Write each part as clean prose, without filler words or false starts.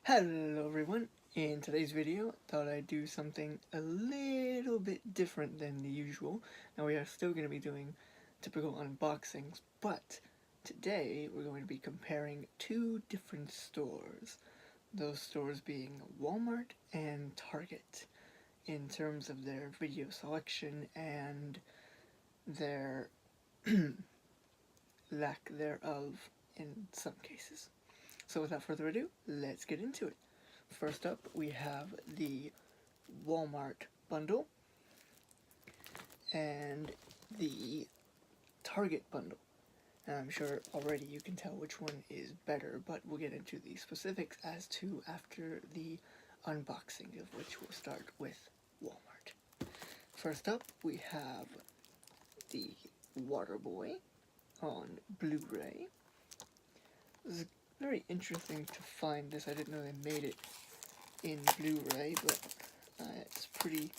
Hello everyone! In today's video, I thought I'd do something a little bit different than the usual. Now we are still going to be doing typical unboxings, but today we're going to be comparing two different stores. Those stores being Walmart and Target, in terms of their video selection and their lack thereof in some cases. So without further ado, let's get into it. First up, we have the Walmart bundle and the Target bundle. Now I'm sure already you can tell which one is better, but we'll get into the specifics as to after the unboxing, of which we'll start with Walmart. First up, we have the Waterboy on Blu-ray. This is very interesting to find this. I didn't know they made it in Blu-ray, but it's pretty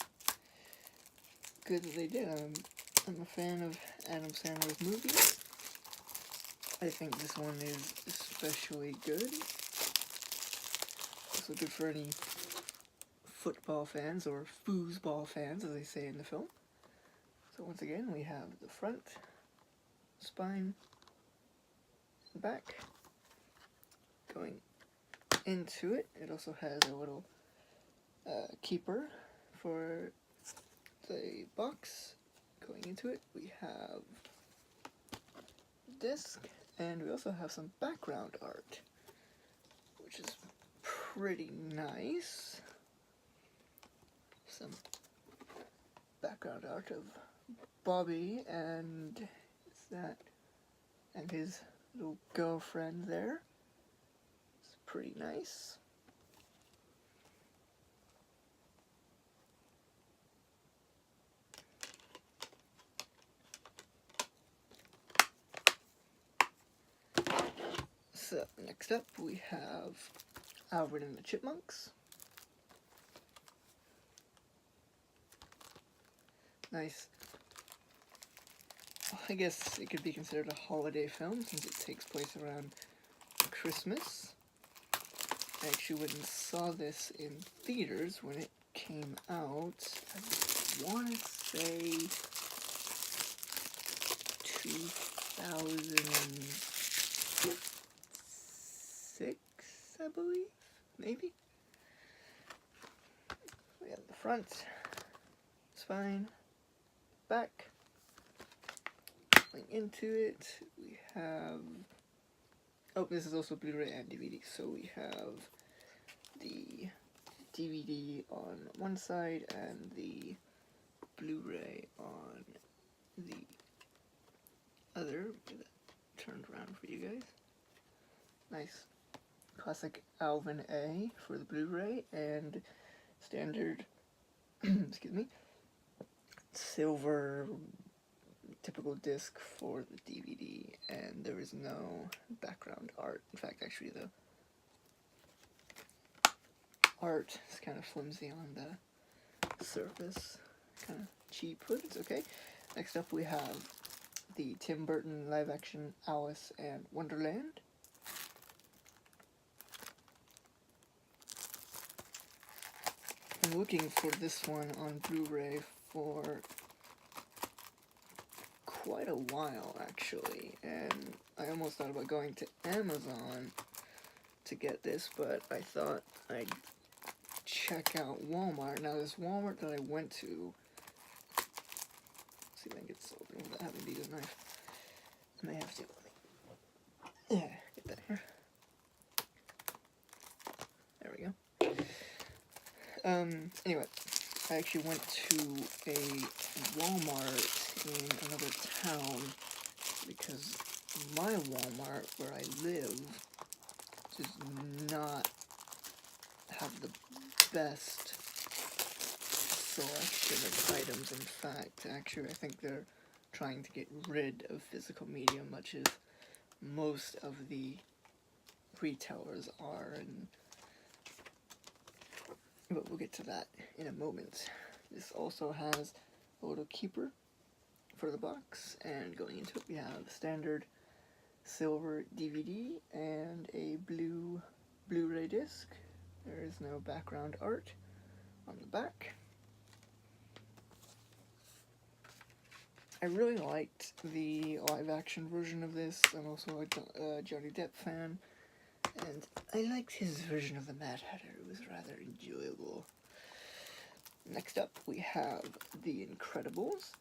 good that they did. I'm a fan of Adam Sandler's movies. I think this one is especially good. Also good for any football fans, or foosball fans, as they say in the film. So once again, we have the front, spine, and back. Going into it, it also has a little keeper for the box. Going into it, we have disc, and we also have some background art, which is pretty nice. Some background art of Bobby and his little girlfriend there. It's pretty nice. So, next up we have Alvin and the Chipmunks. Nice. I guess it could be considered a holiday film since it takes place around Christmas. I actually went and saw this in theaters when it came out. I want to say 2006, I believe, maybe. We have the front, spine, back. Going into it, we have... Oh, this is also Blu-ray and DVD, so we have the DVD on one side and the Blu-ray on the other. Get that turned around for you guys. Nice classic Alvin A for the Blu-ray, and standard, excuse me, silver typical disc for the DVD, and there is no background art. In fact, actually the art is kind of flimsy on the surface, kind of cheap, but it's okay. Next up we have the Tim Burton live-action Alice in Wonderland. I'm looking for this one on Blu-ray for quite a while, actually, and I almost thought about going to Amazon to get this, but I thought I'd check out Walmart. Now, this Walmart that I went to, let's see if I can get this open without having to use a knife. I may have to. Yeah, get that here. There we go. Anyway, I actually went to a Walmart in another town because my Walmart where I live does not have the best selection of items. In fact, actually, I think they're trying to get rid of physical media, much as most of the retailers are, but we'll get to that in a moment. This also has a little keeper for the box, and going into it we have a standard silver DVD and a blue Blu-ray disc There is no background art on the back. I really liked the live-action version of this. I'm also a Johnny Depp fan, and I liked his version of the Mad Hatter. It was rather enjoyable. Next up, we have The Incredibles.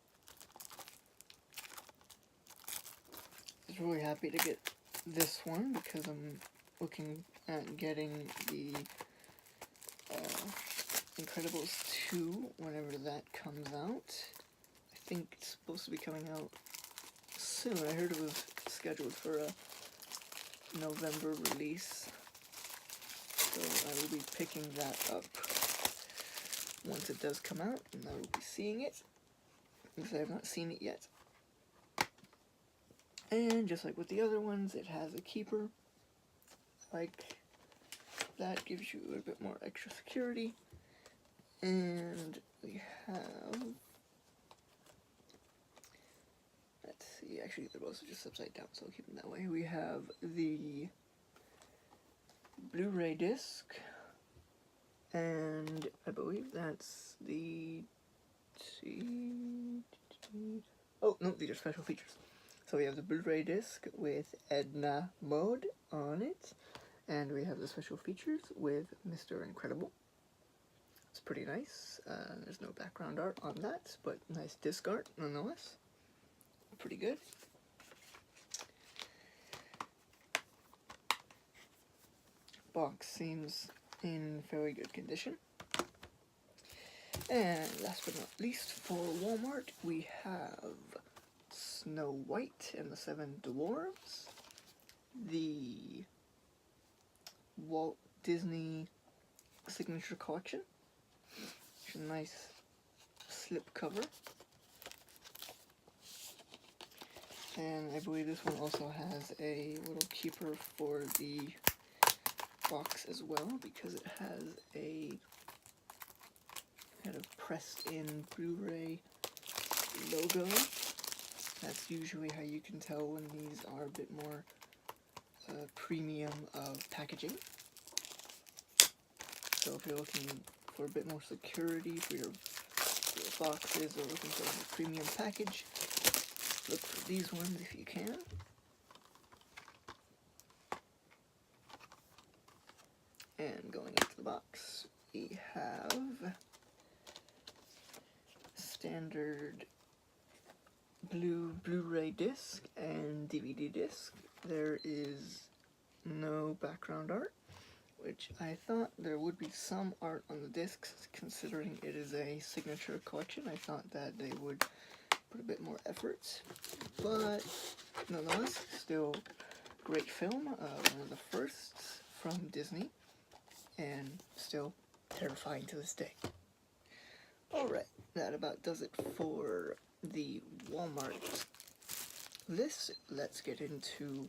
I was really happy to get this one because I'm looking at getting the Incredibles 2 whenever that comes out. I think it's supposed to be coming out soon. I heard it was scheduled for a November release, so I will be picking that up once it does come out, and I will be seeing it, because I have not seen it yet. And just like with the other ones, it has a keeper. Like, that gives you a bit more extra security. And we have, let's see, actually they're both just upside down, so I'll keep them that way. We have the Blu-ray disc, and I believe that's the, oh no, these are special features. So we have the Blu-ray disc with Edna Mode on it, and we have the special features with Mr. Incredible. It's pretty nice. There's no background art on that, but nice disc art nonetheless. Pretty good. Box seems in very good condition. And last but not least, for Walmart, we have Snow White and the Seven Dwarfs, the Walt Disney Signature Collection, which is a nice slip cover, and I believe this one also has a little keeper for the box as well, because it has a kind of pressed in Blu-ray logo. That's usually how you can tell when these are a bit more premium of packaging. So if you're looking for a bit more security for your boxes, or looking for a premium package, look for these ones if you can. And going into the box, we have standard Blu-ray disc and DVD disc. There is no background art, which I thought there would be some art on the discs, considering it is a signature collection. I thought that they would put a bit more effort, but nonetheless, still great film, one of the firsts from Disney, and still terrifying to this day. Alright, that about does it for the Walmart list. Let's get into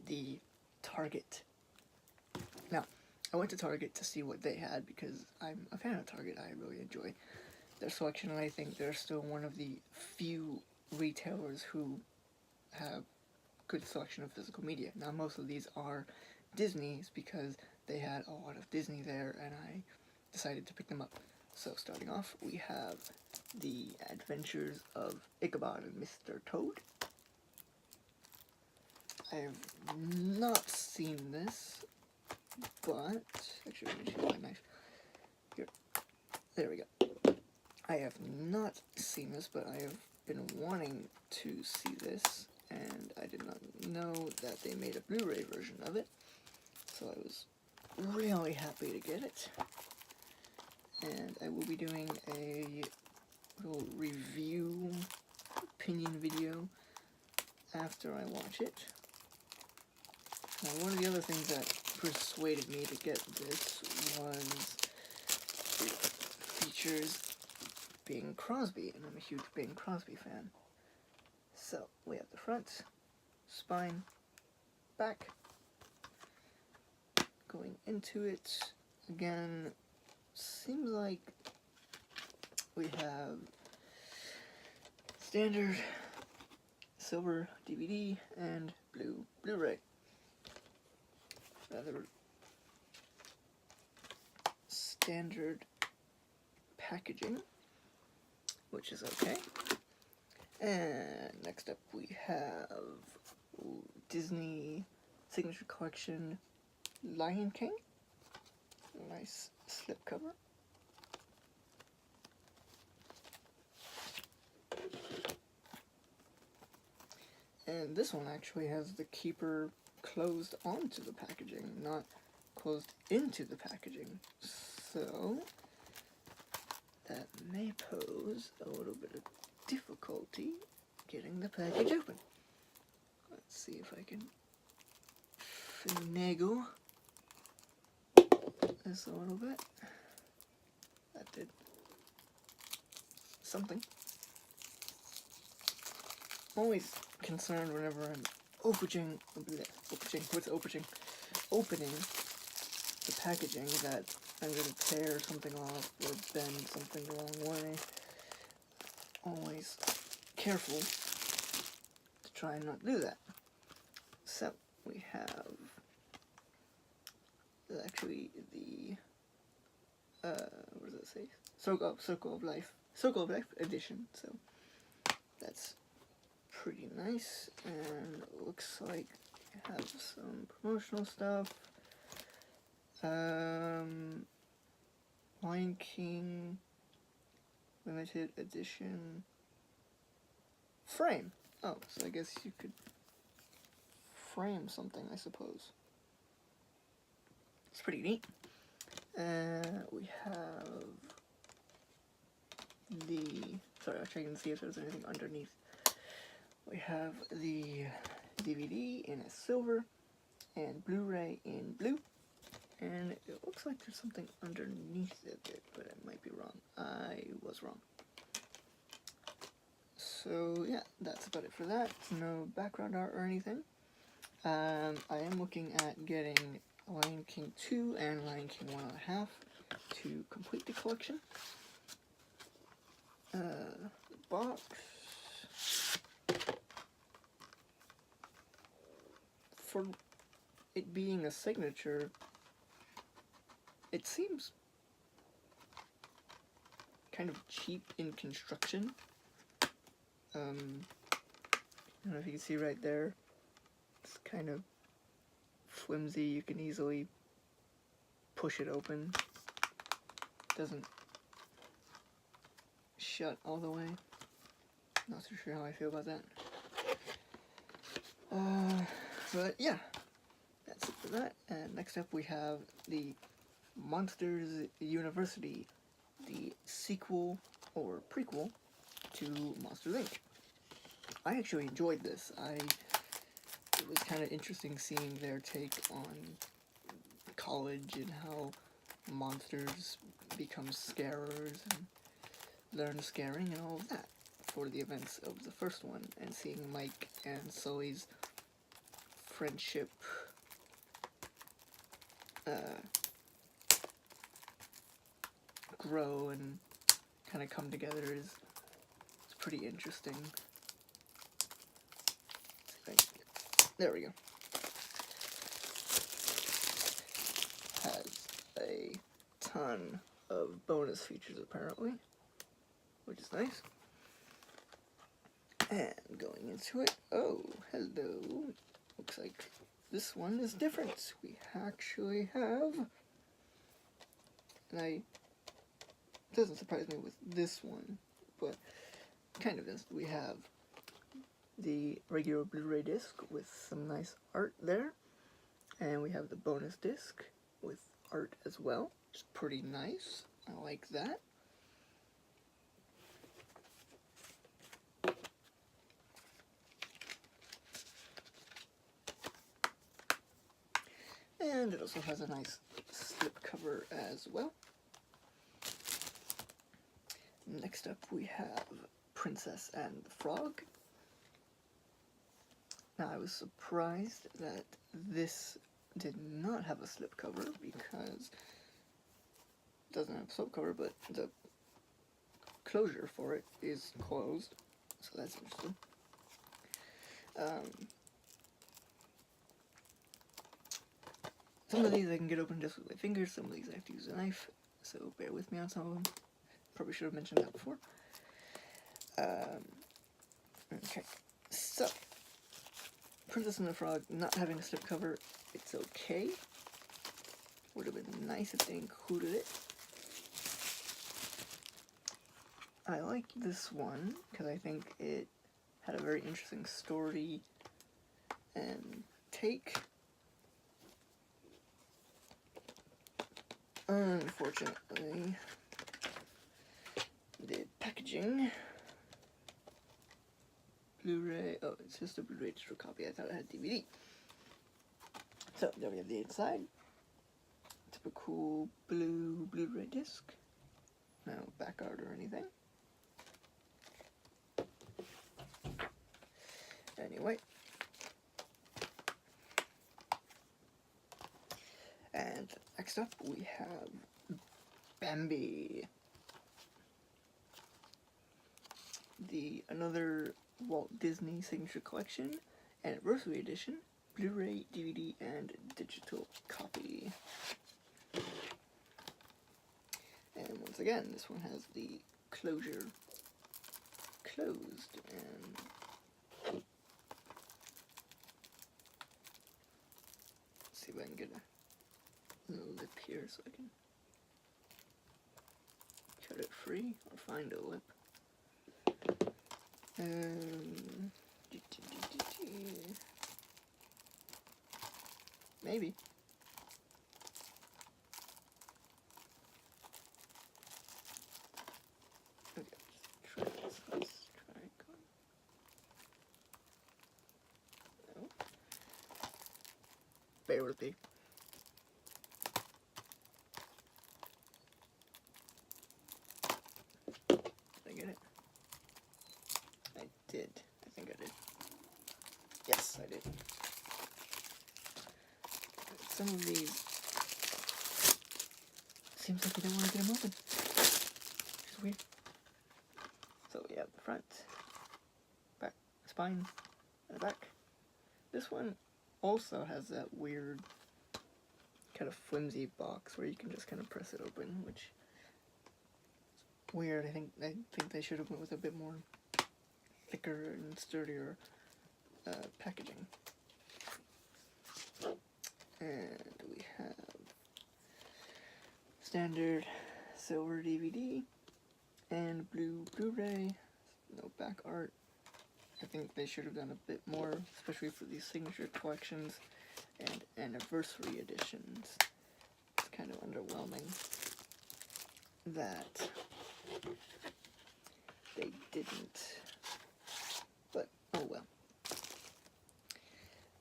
the Target. Now, I went to Target to see what they had because I'm a fan of Target. I really enjoy their selection, and I think they're still one of the few retailers who have good selection of physical media. Now, most of these are Disney's because they had a lot of Disney there, and I decided to pick them up. So starting off, we have the Adventures of Ichabod and Mr. Toad. I have not seen this, but actually, let me use my knife. Here, there we go. I have not seen this, but I have been wanting to see this, and I did not know that they made a Blu-ray version of it, so I was really happy to get it. And I will be doing a little review, opinion video after I watch it. Now, one of the other things that persuaded me to get this was it features Bing Crosby, and I'm a huge Bing Crosby fan. So, we have the front, spine, back. Going into it, again, seems like we have standard silver DVD and blue Blu-ray. Rather standard packaging, which is okay. And next up we have Disney Signature Collection Lion King. Nice slipcover. And this one actually has the keeper closed onto the packaging, not closed into the packaging. So that may pose a little bit of difficulty getting the package open. Let's see if I can finagle this a little bit. That did something. I'm always concerned whenever I'm opening the packaging that I'm going to tear something off or bend something the wrong way. Always careful to try and not do that. So we have actually the what does it say? Circle of Life edition. So that's pretty nice, and it looks like it has some promotional stuff. Lion King limited edition frame. Oh, so I guess you could frame something, I suppose. It's pretty neat. We have the, sorry, I was checking to see if there's anything underneath. We have the DVD in a silver and Blu-ray in blue. And it looks like there's something underneath it, but I might be wrong. I was wrong. So yeah, that's about it for that. No background art or anything. I am looking at getting Lion King 2 and Lion King 1.5 to complete the collection. The box. For it being a signature, it seems kind of cheap in construction. I don't know if you can see right there. It's kind of flimsy. You can easily push it open. Doesn't shut all the way. Not so sure how I feel about that. But yeah, that's it for that. And next up we have the Monsters University, the sequel or prequel to Monsters Inc. I actually enjoyed this. It was kind of interesting seeing their take on college and how monsters become scarers and learn scaring and all of that for the events of the first one, and seeing Mike and Sully's friendship grow and kind of come together is pretty interesting. There we go. Has a ton of bonus features apparently, which is nice. And going into it, oh, hello. Looks like this one is different. We actually have, and it doesn't surprise me with this one, but kind of is. We have the regular Blu-ray disc with some nice art there, and we have the bonus disc with art as well, which is pretty nice. I like that. And it also has a nice slipcover as well. Next up we have Princess and the Frog. Now I was surprised that this did not have a slipcover because it doesn't have a slipcover, but the closure for it is closed, so that's interesting. Some of these I can get open just with my fingers, some of these I have to use a knife. so bear with me on some of them. Probably should have mentioned that before. Okay, so Princess and the Frog not having a slipcover, it's okay. Would have been nice if they included it. I like this one because I think it had a very interesting story and take. Unfortunately, the packaging, Blu-ray, oh, it's just a Blu-ray digital copy. I thought it had DVD. So there we have the inside. Typical blue Blu-ray disc. No back art or anything. Anyway. And next up we have Bambi. Another Walt Disney Signature Collection Anniversary Edition, Blu-ray, DVD, and digital copy. And once again, this one has the closure closed, and let's see if I can get a little lip here so I can cut it free or find a lip. Maybe. Okay, let's try this. Let's try going. No. Bear with me. Did I get it? I did. I think I did. Yes, I did. Some of these seems like you don't want to get them open. Which is weird. So we have the front, back, spine, and the back. This one also has that weird kind of flimsy box where you can just kind of press it open, which is weird. I think they should have went with a bit more thicker and sturdier packaging. And we have standard silver DVD and blue Blu-ray. No back art. I think they should have done a bit more, especially for these signature collections and anniversary editions. It's kind of underwhelming that they didn't. But oh well.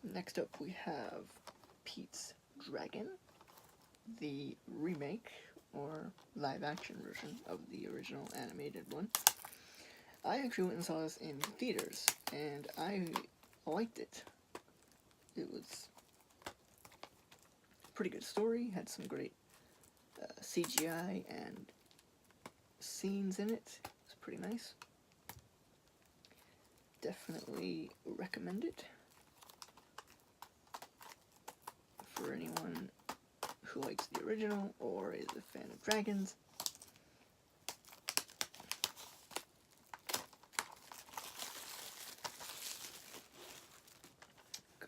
Next up we have Pete's Dragon, the remake or live action version of the original animated one. I actually went and saw this in theaters and I liked it. It was a pretty good story, had some great CGI and scenes in it. It was pretty nice. Definitely recommend it for anyone who likes the original or is a fan of dragons.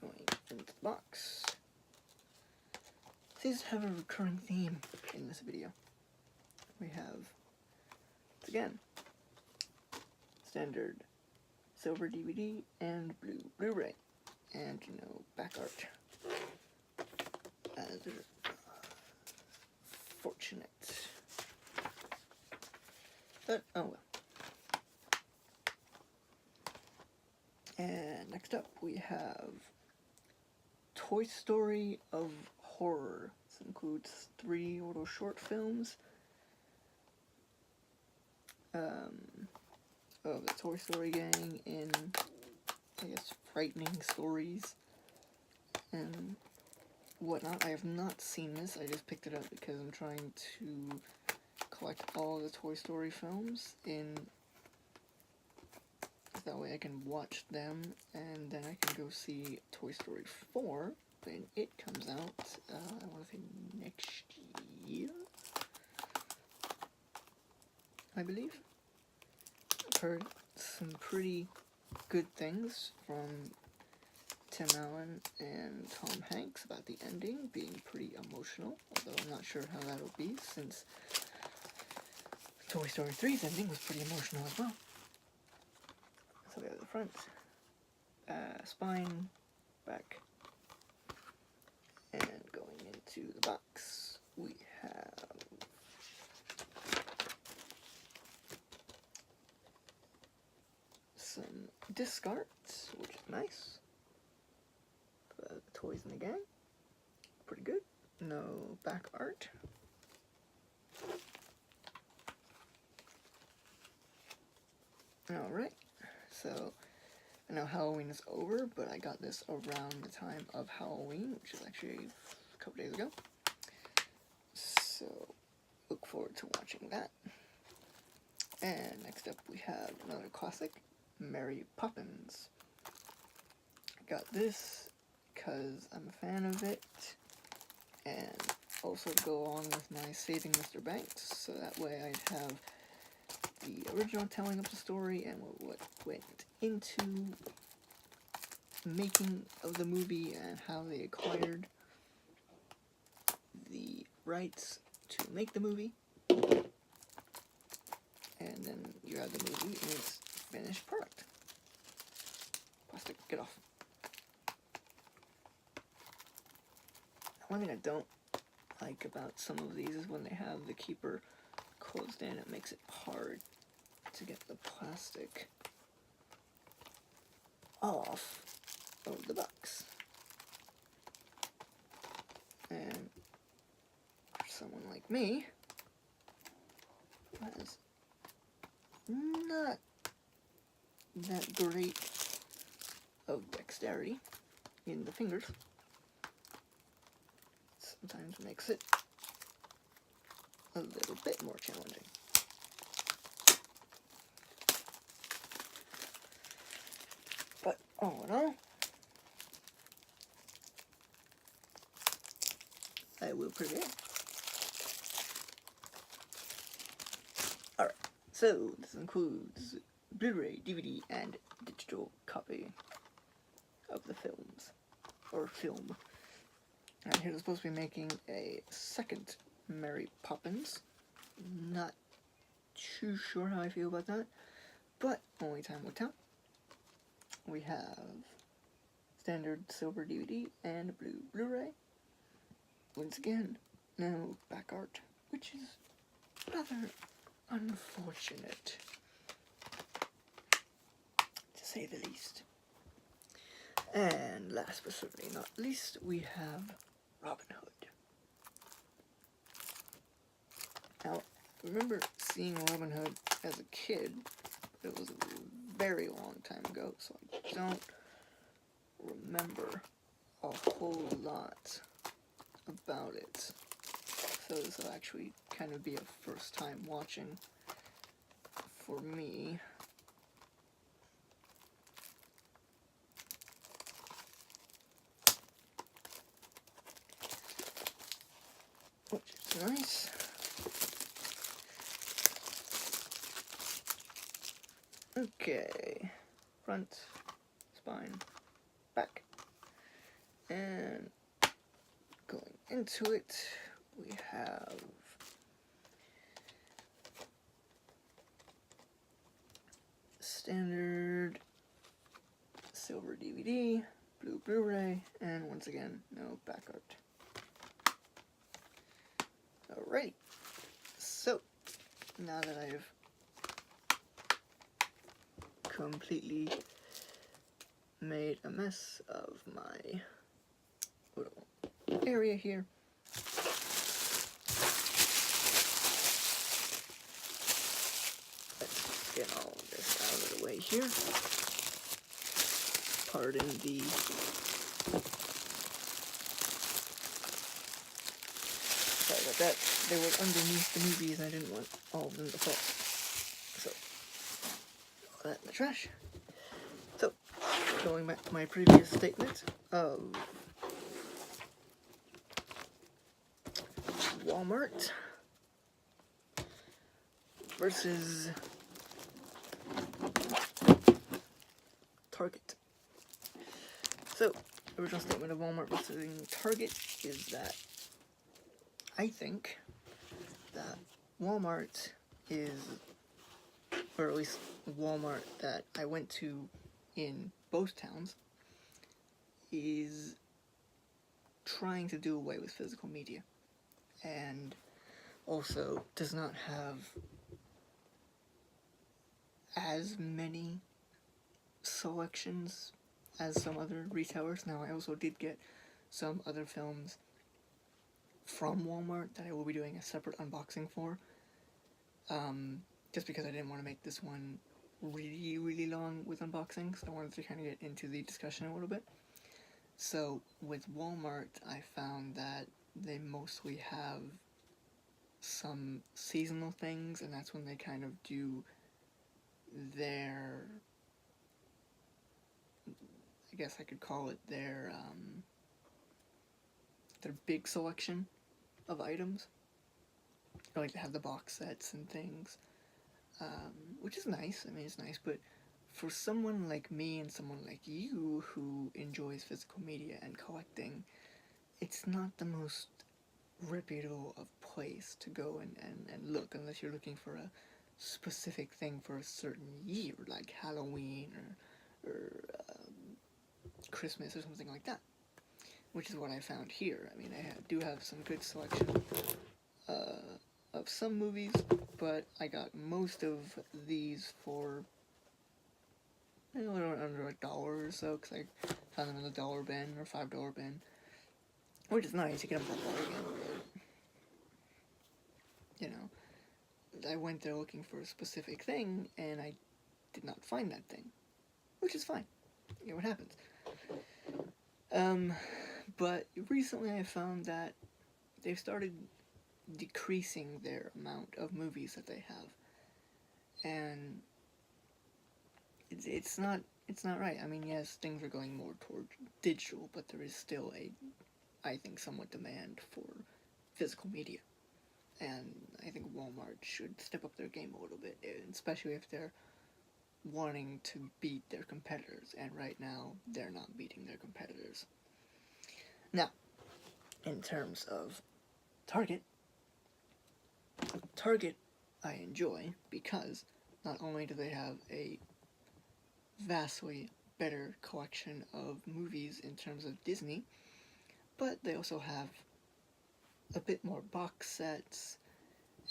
Going into the box. These have a recurring theme in this video. We have, again, standard silver DVD and blue Blu-ray, and back art. Fortunate. But oh well. And next up we have Toy Story of Horror. This includes 3 little short films of the Toy Story gang in, I guess, frightening stories and whatnot. I have not seen this. I just picked it up because I'm trying to collect all the Toy Story films that way I can watch them, and then I can go see Toy Story 4 when it comes out, I want to say next year? I believe. I've heard some pretty good things from Tim Allen and Tom Hanks about the ending being pretty emotional, although I'm not sure how that'll be since Toy Story 3's ending was pretty emotional as well. So we have the front, spine, back, and going into the box, we have some disc art, which is nice. The toys in the gang, pretty good. No back art. Alright, so I know Halloween is over, but I got this around the time of Halloween, which is actually a couple days ago. So, look forward to watching that. And next up we have another classic, Mary Poppins. I got this because I'm a fan of it, and also go along with my Saving Mr. Banks, so that way I'd have the original telling of the story and what went into making of the movie and how they acquired the rights to make the movie. And then you have the movie in its finished product. Plastic, get off. One thing I don't like about some of these is when they have the keeper closed in, it makes it hard to get the plastic off of the box. And for someone like me, who has not that great of dexterity in the fingers, sometimes makes it a little bit more challenging. But all in all, I will prevail. Alright, so this includes Blu-ray, DVD, and digital copy of the films, or film. And here's supposed to be making a second Mary Poppins. Not too sure how I feel about that, but only time will tell. We have standard silver DVD and blue Blu-ray. Once again, no back art, which is rather unfortunate, to say the least. And last but certainly not least, we have Robin Hood. Now, I remember seeing Robin Hood as a kid, but it was a very long time ago, so I don't remember a whole lot about it. So this will actually kind of be a first time watching for me. Which is nice. Okay, front, spine, back, and going into it, we have standard silver DVD, blue Blu-ray, and once again, no back art. Alright, so now that I've completely made a mess of my little area here, let's get all of this out of the way here. Pardon the sorry about that. They were underneath the movies and I didn't want all of them to fall. So, all that in the trash. So, going back to my previous statement of Walmart, versus Target. So, original statement of Walmart versus Target is that I think that Walmart is, or at least Walmart that I went to in both towns, is trying to do away with physical media, and also does not have as many selections as some other retailers. Now, I also did get some other films from Walmart that I will be doing a separate unboxing for, just because I didn't want to make this one really, really long with unboxings. I wanted to kind of get into the discussion a little bit. So, with Walmart, I found that they mostly have some seasonal things, and that's when they kind of do their, I guess I could call it their big selection of items. I like to have the box sets and things, which is nice. I mean, it's nice, but for someone like me and someone like you who enjoys physical media and collecting, it's not the most reputable of place to go and look, unless you're looking for a specific thing for a certain year, like Halloween or Christmas or something like that, which is what I found here. I mean, I do have some good selection of some movies, but I got most of these for a little under $1 or so, because I found them in the dollar bin or $5 bin, which is nice. You get them for a bargain, but, you know, I went there looking for a specific thing, and I did not find that thing, which is fine. You know what happens. But recently I found that they've started decreasing their amount of movies that they have, and it's not right. I mean, yes, things are going more toward digital, but there is still I think, somewhat demand for physical media, and I think Walmart should step up their game a little bit, especially if they're wanting to beat their competitors, and right now they're not beating their competitors. Now, in terms of Target I enjoy because not only do they have a vastly better collection of movies in terms of Disney, but they also have a bit more box sets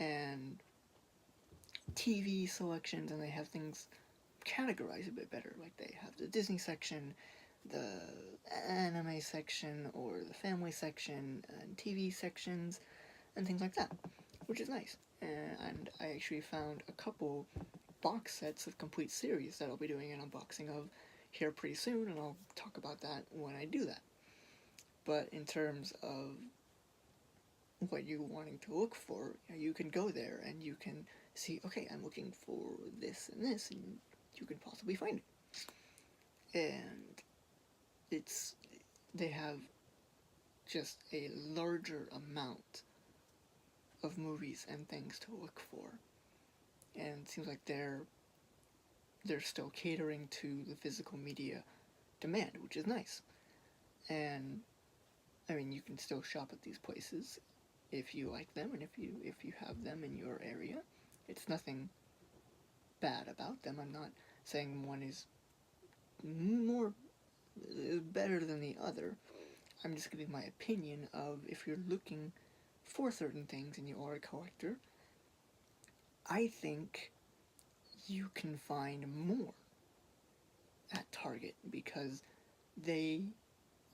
and TV selections, and they have things categorized a bit better. Like, they have the Disney section, the anime section, or the family section, and TV sections, and things like that, which is nice. And I actually found a couple box sets of complete series that I'll be doing an unboxing of here pretty soon, and I'll talk about that when I do that. But in terms of what you're wanting to look for, you can go there and you can see, okay, I'm looking for this, and you can possibly find it. And they have just a larger amount of movies and things to look for, and it seems like they're still catering to the physical media demand, which is nice. And I mean, you can still shop at these places if you like them, and if you have them in your area. It's nothing bad about them. I'm not saying one is better than the other. I'm just giving my opinion of, if you're looking for certain things and you are a collector, I think you can find more at Target because they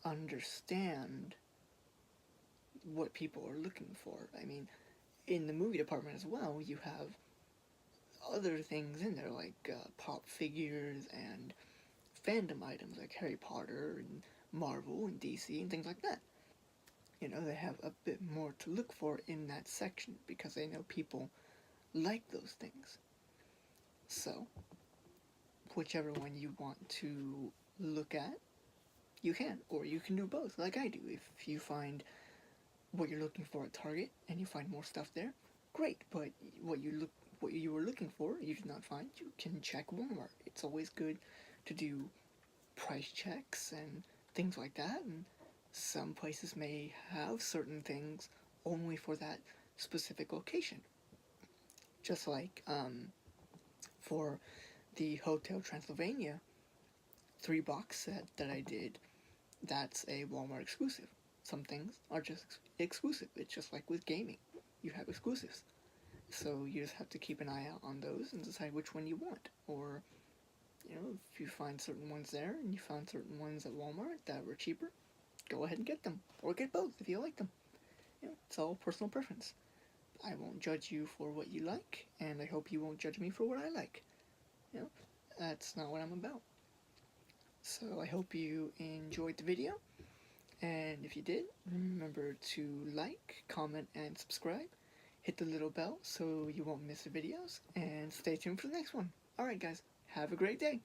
understand what people are looking for. I mean, in the movie department as well, you have other things in there, like pop figures and fandom items like Harry Potter and Marvel and DC and things like that. You know, they have a bit more to look for in that section because they know people like those things. So, whichever one you want to look at, you can. Or you can do both, like I do. If you find what you're looking for at Target and you find more stuff there, great. But what you look what you were looking for, you did not find, you can check Walmart. It's always good to do price checks and things like that, and some places may have certain things only for that specific location. Just like for the Hotel Transylvania 3-box set that I did, that's a Walmart exclusive. Some things are just exclusive. It's just like with gaming. You have exclusives. So you just have to keep an eye out on those and decide which one you want. Or, if you find certain ones there and you found certain ones at Walmart that were cheaper, go ahead and get them. Or get both if you like them. It's all personal preference. I won't judge you for what you like, and I hope you won't judge me for what I like. That's not what I'm about. So I hope you enjoyed the video, and if you did, remember to like, comment, and subscribe. Hit the little bell so you won't miss the videos, and stay tuned for the next one. Alright guys, have a great day!